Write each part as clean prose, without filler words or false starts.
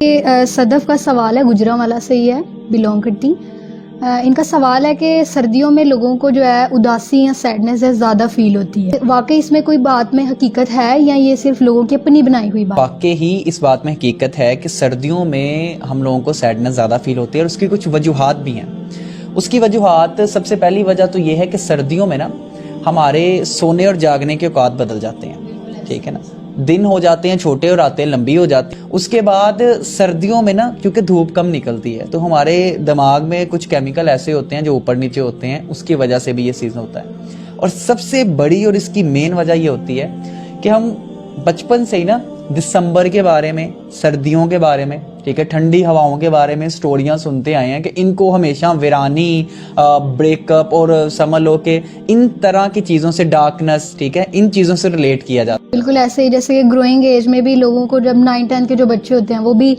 یہ صدف کا سوال ہے، گجرانوالہ سے ہی ہے، بلونگ کرتی۔ ان کا سوال ہے کہ سردیوں میں لوگوں کو جو ہے اداسی یا سیڈنس ہے زیادہ فیل ہوتی ہے، واقعی اس میں کوئی بات میں حقیقت ہے یا یہ صرف لوگوں کی اپنی بنائی ہوئی بات؟ واقعی ہی اس بات میں حقیقت ہے کہ سردیوں میں ہم لوگوں کو سیڈنس زیادہ فیل ہوتی ہے، اور اس کی کچھ وجوہات بھی ہیں۔ اس کی وجوہات، سب سے پہلی وجہ تو یہ ہے کہ سردیوں میں نا ہمارے سونے اور جاگنے کے اوقات بدل جاتے ہیں، ٹھیک ہے نا، دن ہو جاتے ہیں چھوٹے اور راتیں لمبی ہو جاتی ہیں۔ اس کے بعد سردیوں میں نا کیونکہ دھوپ کم نکلتی ہے تو ہمارے دماغ میں کچھ کیمیکل ایسے ہوتے ہیں جو اوپر نیچے ہوتے ہیں، اس کی وجہ سے بھی یہ سیزن ہوتا ہے۔ اور سب سے بڑی اور اس کی مین وجہ یہ ہوتی ہے کہ ہم بچپن سے ہی نا دسمبر کے بارے میں، سردیوں کے بارے میں، ٹھیک ہے، ٹھنڈی ہواؤں کے بارے میں سٹوریاں سنتے آئے ہیں کہ ان کو ہمیشہ ویرانی، بریک اپ اور سمجھ لو کہ ان طرح کی چیزوں سے، ڈارکنس، ٹھیک ہے، ان چیزوں سے ریلیٹ کیا جاتا ہے۔ بالکل ایسے ہی جیسے کہ گروئنگ ایج میں بھی لوگوں کو جب 9-10 کے جو بچے ہوتے ہیں وہ بھی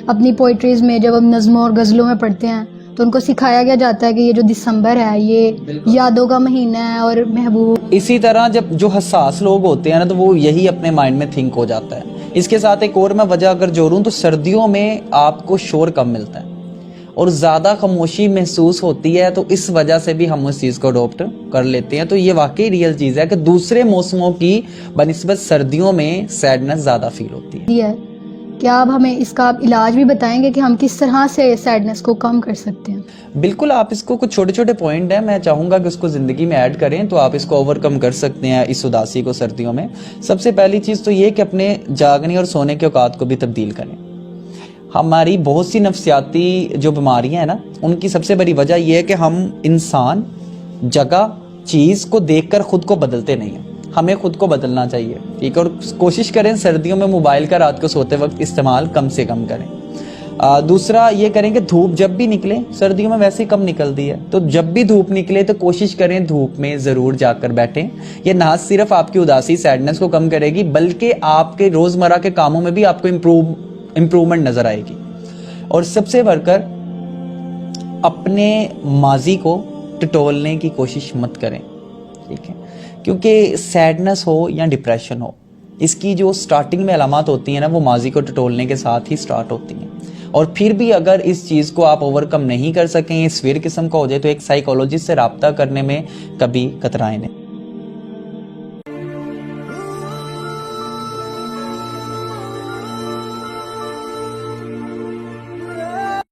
اپنی پوئٹریز میں جب ہم نظموں اور غزلوں میں پڑھتے ہیں تو ان کو سکھایا گیا جاتا ہے کہ یہ جو دسمبر ہے یہ یادوں کا مہینہ ہے اور محبوب۔ اسی طرح جب جو حساس لوگ ہوتے ہیں نا تو وہ یہی اپنے مائنڈ میں تھنک ہو جاتا ہے۔ اس کے ساتھ ایک اور میں وجہ اگر جوڑوں تو سردیوں میں آپ کو شور کم ملتا ہے اور زیادہ خاموشی محسوس ہوتی ہے، تو اس وجہ سے بھی ہم اس چیز کو اڈاپٹ کر لیتے ہیں۔ تو یہ واقعی ریئل چیز ہے کہ دوسرے موسموں کی بنسبت سردیوں میں سیڈنس زیادہ فیل ہوتی ہے۔ کیا آپ ہمیں اس کا علاج بھی بتائیں گے کہ ہم کس طرح سے سیڈنس کو کم کر سکتے ہیں؟ بالکل، آپ اس کو کچھ چھوٹے چھوٹے پوائنٹ ہیں، میں چاہوں گا کہ اس کو زندگی میں ایڈ کریں تو آپ اس کو اوور کم کر سکتے ہیں، اس اداسی کو سردیوں میں۔ سب سے پہلی چیز تو یہ کہ اپنے جاگنے اور سونے کے اوقات کو بھی تبدیل کریں۔ ہماری بہت سی نفسیاتی جو بیماریاں ہیں نا، ان کی سب سے بڑی وجہ یہ ہے کہ ہم انسان جگہ چیز کو دیکھ کر خود کو بدلتے نہیں ہیں۔ ہمیں خود کو بدلنا چاہیے، ٹھیک ہے، اور کوشش کریں سردیوں میں موبائل کا رات کو سوتے وقت استعمال کم سے کم کریں۔ دوسرا یہ کریں کہ دھوپ جب بھی نکلے، سردیوں میں ویسے ہی کم نکلتی ہے، تو جب بھی دھوپ نکلے تو کوشش کریں دھوپ میں ضرور جا کر بیٹھیں۔ یہ نہ صرف آپ کی اداسی سیڈنس کو کم کرے گی بلکہ آپ کے روزمرہ کے کاموں میں بھی آپ کو امپرومنٹ نظر آئے گی۔ اور سب سے بڑھ کر اپنے ماضی کو ٹٹولنے کی کوشش مت کریں، ٹھیک ہے، کیونکہ سیڈنس ہو یا ڈپریشن ہو، اس کی جو سٹارٹنگ میں علامات ہوتی ہیں نا وہ ماضی کو ٹٹولنے کے ساتھ ہی سٹارٹ ہوتی ہیں۔ اور پھر بھی اگر اس چیز کو آپ اوور کم نہیں کر سکیں، سویر قسم کا ہو جائے، تو ایک سائیکولوجسٹ سے رابطہ کرنے میں کبھی کترائیں نہیں۔